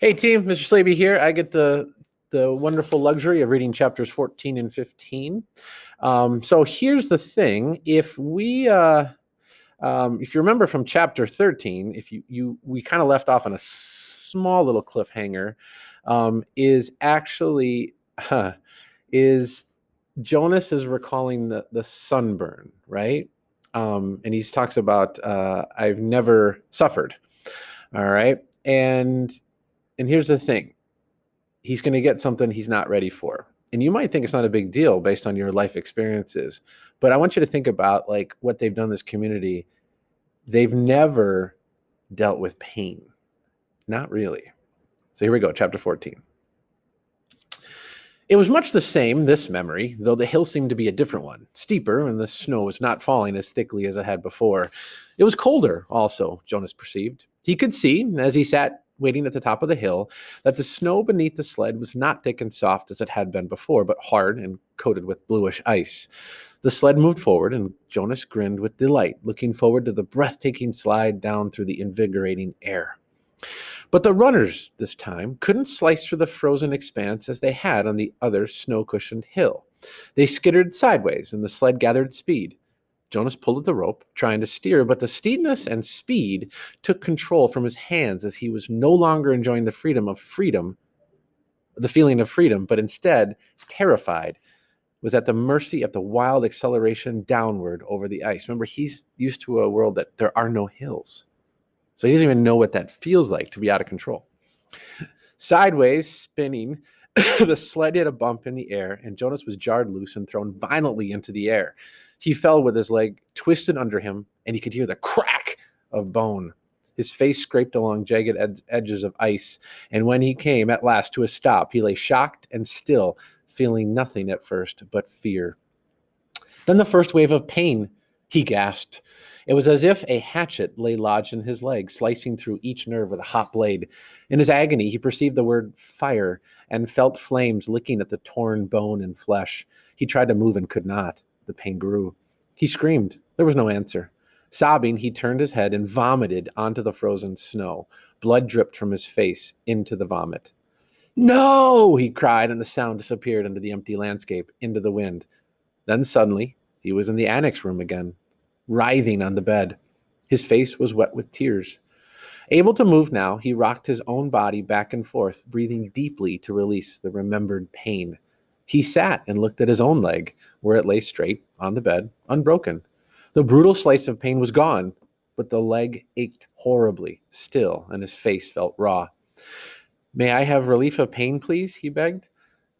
Hey team, Mr. Slaby here. I get the wonderful luxury of reading chapters 14 and 15. So here's the thing: if you remember from chapter 13, if we kind of left off on a small little cliffhanger, is actually is Jonas is recalling the sunburn, right? And he talks about I've never suffered. All right, and here's the thing: he's going to get something he's not ready for. And you might think it's not a big deal based on your life experiences, but I want you to think about like what they've done in this community. They've never dealt with pain. Not really. So here we go, chapter 14. It was much the same, this memory, though the hill seemed to be a different one, steeper, and the snow was not falling as thickly as it had before. It was colder, also, Jonas perceived. He could see, as he sat waiting at the top of the hill, that the snow beneath the sled was not thick and soft as it had been before, but hard and coated with bluish ice. The sled moved forward, and Jonas grinned with delight, looking forward to the breathtaking slide down through the invigorating air. But the runners, this time, couldn't slice through the frozen expanse as they had on the other snow-cushioned hill. They skittered sideways, and the sled gathered speed. Jonas pulled at the rope, trying to steer, but the steepness and speed took control from his hands as he was no longer enjoying the feeling of freedom, but instead, terrified, was at the mercy of the wild acceleration downward over the ice. Remember, he's used to a world that there are no hills. So he doesn't even know what that feels like to be out of control. Sideways, spinning, the sled hit a bump in the air, and Jonas was jarred loose and thrown violently into the air. He fell with his leg twisted under him, and he could hear the crack of bone. His face scraped along jagged edges of ice, and when he came at last to a stop, he lay shocked and still, feeling nothing at first but fear. Then the first wave of pain, he gasped. It was as if a hatchet lay lodged in his leg, slicing through each nerve with a hot blade. In his agony, he perceived the word fire and felt flames licking at the torn bone and flesh. He tried to move and could not. The pain grew. He screamed. There was no answer. Sobbing, he turned his head and vomited onto the frozen snow. Blood dripped from his face into the vomit. No, he cried, and the sound disappeared into the empty landscape, into the wind. Then suddenly, he was in the annex room again, writhing on the bed. His face was wet with tears. Able to move now, he rocked his own body back and forth, breathing deeply to release the remembered pain. He sat and looked at his own leg, where it lay straight on the bed, unbroken. The brutal slice of pain was gone, but the leg ached horribly still, and his face felt raw. May I have relief of pain, please? He begged.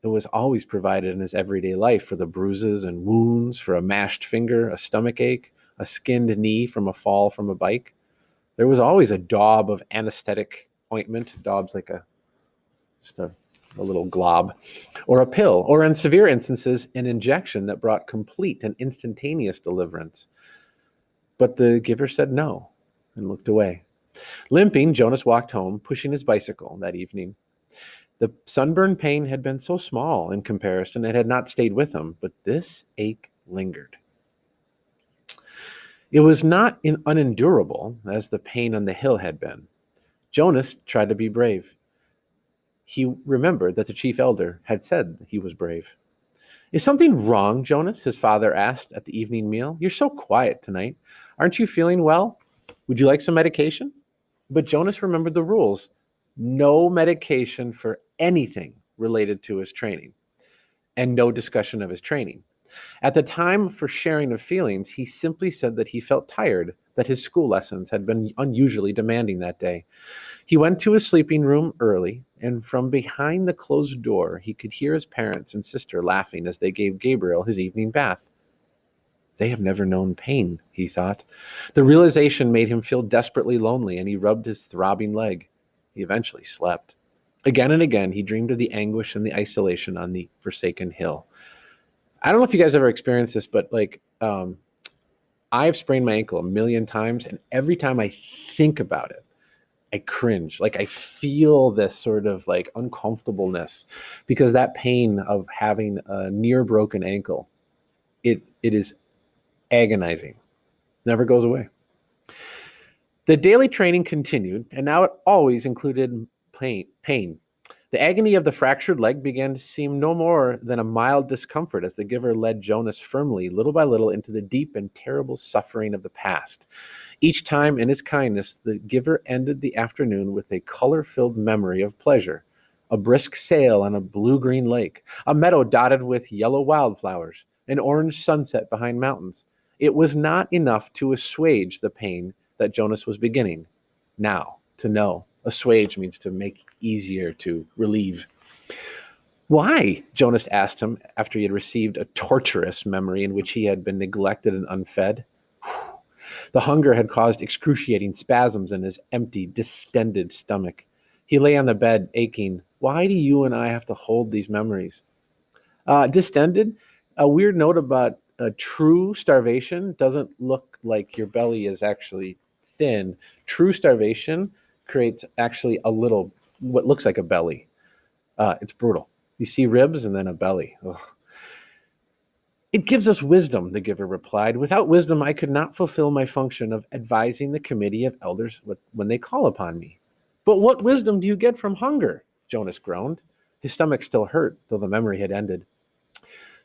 It was always provided in his everyday life for the bruises and wounds, for a mashed finger, a stomach ache, a skinned knee from a fall from a bike. There was always a daub of anesthetic ointment. Daub's like just a little glob, or a pill, or in severe instances, an injection that brought complete and instantaneous deliverance. But the giver said no and looked away. Limping, Jonas walked home, pushing his bicycle that evening. The sunburn pain had been so small in comparison, it had not stayed with him, but this ache lingered. It was not unendurable as the pain on the hill had been. Jonas tried to be brave. He remembered that the chief elder had said he was brave. Is something wrong, Jonas? His father asked at the evening meal. You're so quiet tonight. Aren't you feeling well? Would you like some medication? But Jonas remembered the rules. No medication for anything related to his training, and no discussion of his training. At the time for sharing of feelings, he simply said that he felt tired, that his school lessons had been unusually demanding that day. He went to his sleeping room early, and from behind the closed door, he could hear his parents and sister laughing as they gave Gabriel his evening bath. They have never known pain, he thought. The realization made him feel desperately lonely, and he rubbed his throbbing leg. He eventually slept. Again and again, he dreamed of the anguish and the isolation on the forsaken hill. I don't know if you guys ever experienced this, but I've sprained my ankle a million times, and every time I think about it, I cringe. Like I feel this sort of like uncomfortableness because that pain of having a near broken ankle, it is agonizing. Never goes away. The daily training continued, and now it always included pain. The agony of the fractured leg began to seem no more than a mild discomfort as the giver led Jonas firmly, little by little, into the deep and terrible suffering of the past. Each time, in his kindness, the giver ended the afternoon with a color-filled memory of pleasure. A brisk sail on a blue-green lake, a meadow dotted with yellow wildflowers, an orange sunset behind mountains. It was not enough to assuage the pain that Jonas was beginning now to know. Assuage means to make easier, to relieve. Why? Jonas asked him after he had received a torturous memory in which he had been neglected and unfed. The hunger had caused excruciating spasms in his empty, distended stomach. He lay on the bed, aching. Why do you and I have to hold these memories? Distended, a weird note about true starvation doesn't look like your belly is actually thin. True starvation creates actually a little, what looks like a belly. It's brutal. You see ribs and then a belly. Ugh. It gives us wisdom, the giver replied. Without wisdom, I could not fulfill my function of advising the committee of elders when they call upon me. But what wisdom do you get from hunger? Jonas groaned. His stomach still hurt, though the memory had ended.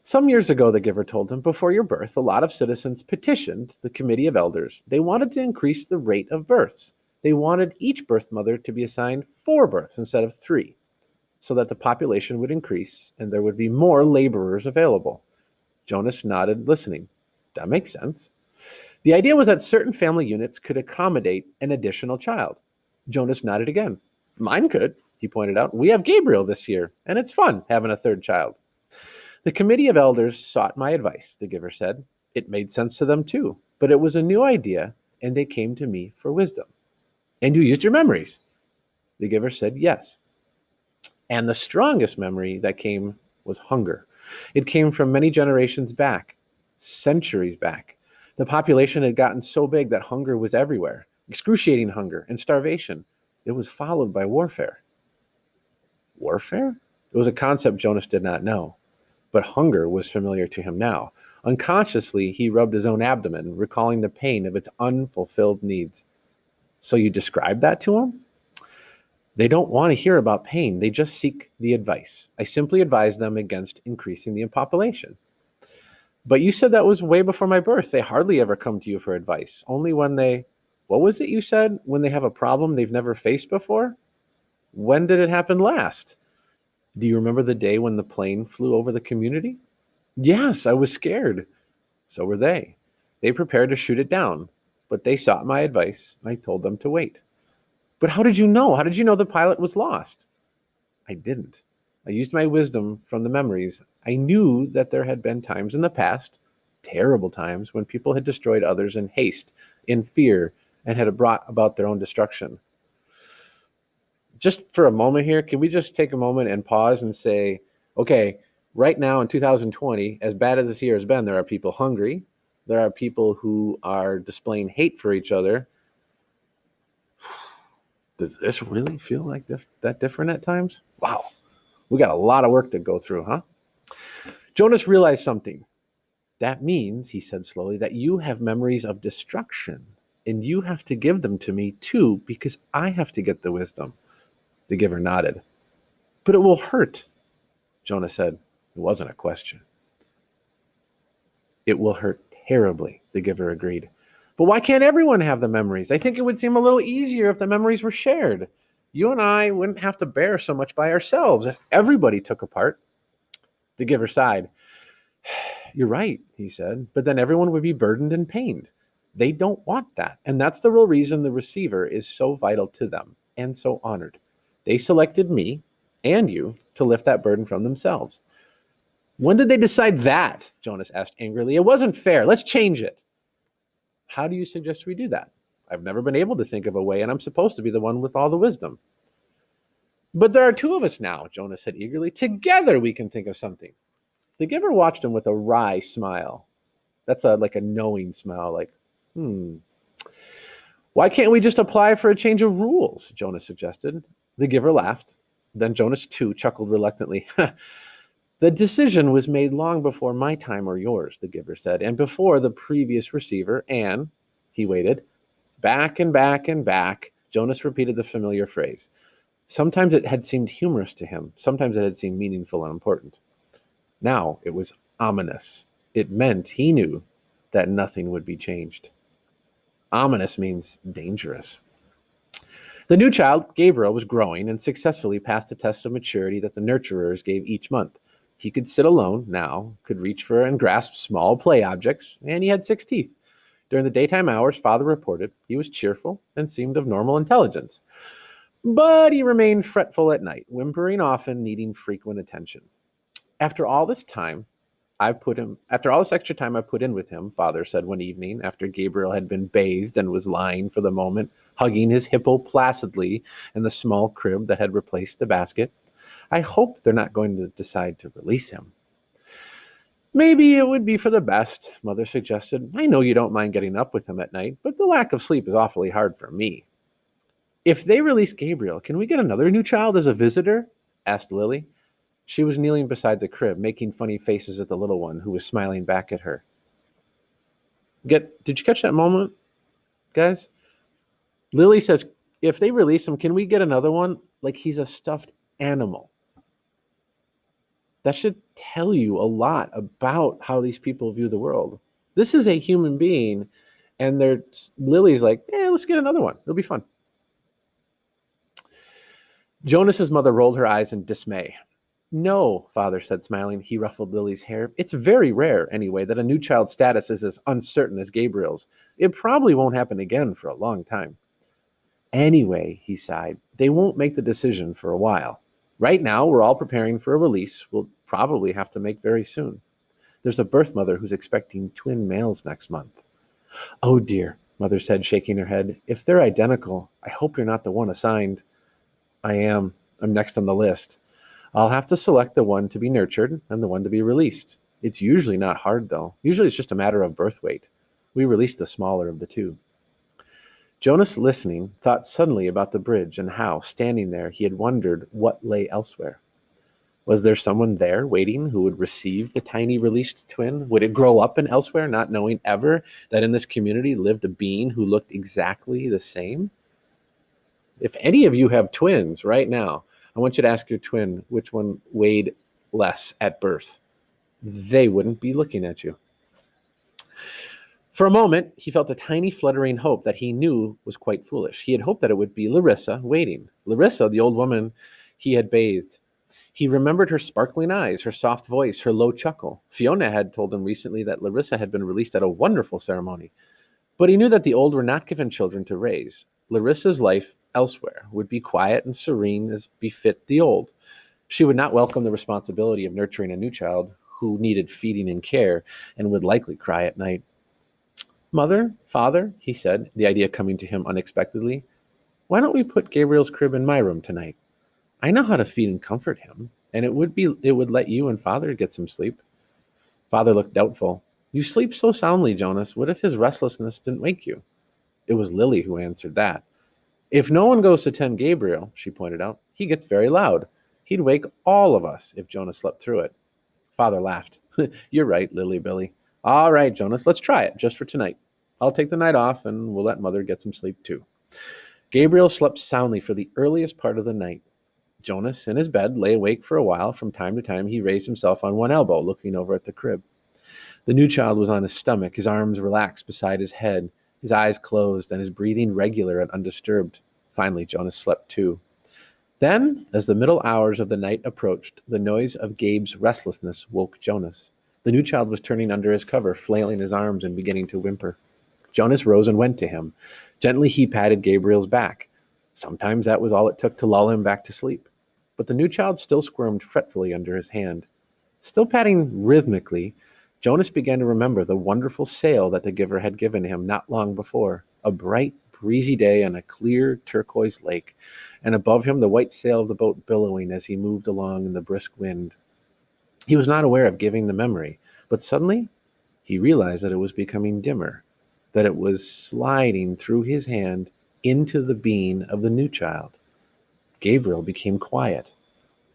Some years ago, the giver told him, before your birth, a lot of citizens petitioned the committee of elders. They wanted to increase the rate of births. They wanted each birth mother to be assigned 4 births instead of 3, so that the population would increase and there would be more laborers available. Jonas nodded, listening. That makes sense. The idea was that certain family units could accommodate an additional child. Jonas nodded again. Mine could, he pointed out. We have Gabriel this year, and it's fun having a 3rd child. The committee of elders sought my advice, the giver said. It made sense to them too, but it was a new idea, and they came to me for wisdom. And you used your memories. The giver said yes. And the strongest memory that came was hunger. It came from many generations back, centuries back. The population had gotten so big that hunger was everywhere, excruciating hunger and starvation. It was followed by warfare. Warfare? It was a concept Jonas did not know, but hunger was familiar to him now. Unconsciously, he rubbed his own abdomen, recalling the pain of its unfulfilled needs. So you described that to him? They don't want to hear about pain. They just seek the advice. I simply advise them against increasing the population. But you said that was way before my birth. They hardly ever come to you for advice. Only when what was it you said? When they have a problem they've never faced before? When did it happen last? Do you remember the day when the plane flew over the community? Yes, I was scared. So were they. They prepared to shoot it down, but they sought my advice. I told them to wait. But how did you know? How did you know the pilot was lost? I didn't. I used my wisdom from the memories. I knew that there had been times in the past, terrible times, when people had destroyed others in haste, in fear, and had brought about their own destruction. Just for a moment here, can we just take a moment and pause and say, okay, right now in 2020, as bad as this year has been, there are people hungry. There are people who are displaying hate for each other. Does this really feel like that different at times? Wow. We got a lot of work to go through, huh? Jonas realized something. That means, he said slowly, that you have memories of destruction, and you have to give them to me too, because I have to get the wisdom. The giver nodded. But it will hurt, Jonas said. It wasn't a question. It will hurt terribly, the giver agreed. But why can't everyone have the memories? I think it would seem a little easier if the memories were shared. You and I wouldn't have to bear so much by ourselves if everybody took a part. The giver sighed. You're right, he said, but then everyone would be burdened and pained. They don't want that, and that's the real reason the receiver is so vital to them and so honored. They selected me and you to lift that burden from themselves. When did they decide that? Jonas asked angrily. It wasn't fair. Let's change it. How do you suggest we do that? I've never been able to think of a way, and I'm supposed to be the one with all the wisdom. But there are 2 of us now, Jonas said eagerly. Together we can think of something. The giver watched him with a wry smile. That's like a knowing smile, like, Why can't we just apply for a change of rules? Jonas suggested. The giver laughed. Then Jonas, too, chuckled reluctantly. The decision was made long before my time or yours, the giver said, and before the previous receiver, and he waited. Back and back and back, Jonas repeated the familiar phrase. Sometimes it had seemed humorous to him. Sometimes it had seemed meaningful and important. Now it was ominous. It meant he knew that nothing would be changed. Ominous means dangerous. The new child, Gabriel, was growing and successfully passed the test of maturity that the nurturers gave each month. He could sit alone now, could reach for and grasp small play objects, and he had 6 teeth. During the daytime hours, Father reported he was cheerful and seemed of normal intelligence. But he remained fretful at night, whimpering often, needing frequent attention. After all this extra time I put in with him, Father said one evening after Gabriel had been bathed and was lying for the moment, hugging his hippo placidly in the small crib that had replaced the basket. I hope they're not going to decide to release him. Maybe it would be for the best, Mother suggested. I know you don't mind getting up with him at night, but the lack of sleep is awfully hard for me. If they release Gabriel, can we get another new child as a visitor? Asked Lily. She was kneeling beside the crib, making funny faces at the little one who was smiling back at her. Did you catch that moment, guys? Lily says, if they release him, can we get another one? Like he's a stuffed animal. That should tell you a lot about how these people view the world. This is a human being, and Lily's like, let's get another one. It'll be fun. Jonas's mother rolled her eyes in dismay. No, Father said, smiling. He ruffled Lily's hair. It's very rare, anyway, that a new child's status is as uncertain as Gabriel's. It probably won't happen again for a long time. Anyway, he sighed, they won't make the decision for a while. Right now, we're all preparing for a release we'll probably have to make very soon. There's a birth mother who's expecting twin males next month. Oh dear, Mother said, shaking her head. If they're identical, I hope you're not the one assigned. I am. I'm next on the list. I'll have to select the one to be nurtured and the one to be released. It's usually not hard, though. Usually it's just a matter of birth weight. We release the smaller of the two. Jonas, listening, thought suddenly about the bridge and how, standing there, he had wondered what lay elsewhere. Was there someone there waiting who would receive the tiny released twin? Would it grow up in elsewhere, not knowing ever that in this community lived a being who looked exactly the same? If any of you have twins right now, I want you to ask your twin which one weighed less at birth. They wouldn't be looking at you. For a moment, he felt a tiny fluttering hope that he knew was quite foolish. He had hoped that it would be Larissa waiting. Larissa, the old woman he had bathed. He remembered her sparkling eyes, her soft voice, her low chuckle. Fiona had told him recently that Larissa had been released at a wonderful ceremony. But he knew that the old were not given children to raise. Larissa's life elsewhere would be quiet and serene as befit the old. She would not welcome the responsibility of nurturing a new child who needed feeding and care and would likely cry at night. Mother, Father, he said, the idea coming to him unexpectedly, why don't we put Gabriel's crib in my room tonight? I know how to feed and comfort him, and it would let you and Father get some sleep. Father looked doubtful. You sleep so soundly, Jonas. What if his restlessness didn't wake you? It was Lily who answered that. If no one goes to tend Gabriel, she pointed out, he gets very loud. He'd wake all of us if Jonas slept through it. Father laughed. You're right, Lily Billy. All right, Jonas, let's try it just for tonight. I'll take the night off and we'll let Mother get some sleep too. Gabriel slept soundly for the earliest part of the night. Jonas, in his bed, lay awake for a while. From time to time, he raised himself on one elbow, looking over at the crib. The new child was on his stomach, his arms relaxed beside his head, his eyes closed, and his breathing regular and undisturbed. Finally, Jonas slept too. Then, as the middle hours of the night approached, the noise of Gabe's restlessness woke Jonas. The new child was turning under his cover, flailing his arms and beginning to whimper. Jonas rose and went to him. Gently he patted Gabriel's back. Sometimes that was all it took to lull him back to sleep. But the new child still squirmed fretfully under his hand. Still patting rhythmically, Jonas began to remember the wonderful sail that the giver had given him not long before, a bright, breezy day on a clear turquoise lake, and above him the white sail of the boat billowing as he moved along in the brisk wind. He was not aware of giving the memory, but suddenly he realized that it was becoming dimmer, that it was sliding through his hand into the being of the new child. Gabriel became quiet.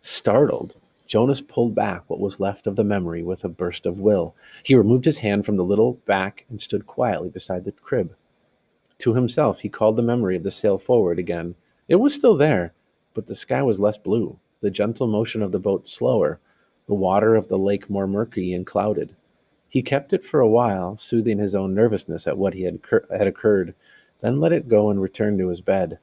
Startled, Jonas pulled back what was left of the memory with a burst of will. He removed his hand from the little back and stood quietly beside the crib. To himself, he called the memory of the sail forward again. It was still there, but the sky was less blue, the gentle motion of the boat slower, the water of the lake more murky and clouded. He kept it for a while, soothing his own nervousness at what had occurred, then let it go and returned to his bed.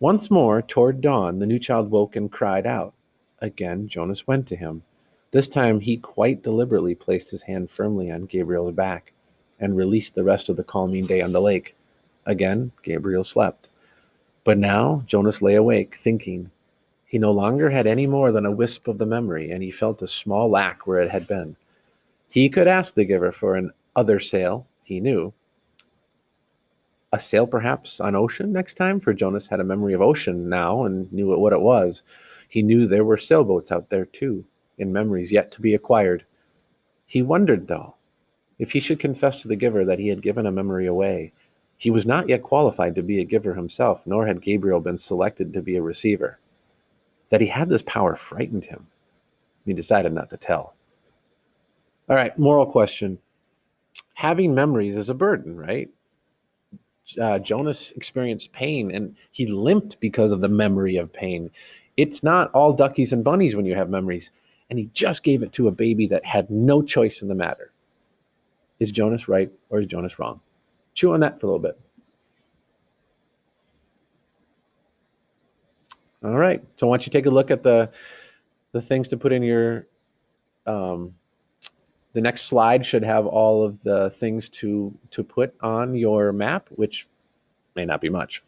Once more, toward dawn, the new child woke and cried out. Again, Jonas went to him. This time, he quite deliberately placed his hand firmly on Gabriel's back and released the rest of the calming day on the lake. Again, Gabriel slept. But now, Jonas lay awake, thinking. He no longer had any more than a wisp of the memory, and he felt a small lack where it had been. He could ask the giver for an other sail, he knew. A sail perhaps on ocean next time, for Jonas had a memory of ocean now and knew what it was. He knew there were sailboats out there too, in memories yet to be acquired. He wondered, though, if he should confess to the giver that he had given a memory away. He was not yet qualified to be a giver himself, nor had Gabriel been selected to be a receiver. That he had this power frightened him. He decided not to tell. All right, moral question. Having memories is a burden, right? Jonas experienced pain and he limped because of the memory of pain. It's not all duckies and bunnies when you have memories. And he just gave it to a baby that had no choice in the matter. Is Jonas right or is Jonas wrong? Chew on that for a little bit. All right. So why don't you take a look at the things to put in your the next slide should have all of the things to put on your map, which may not be much.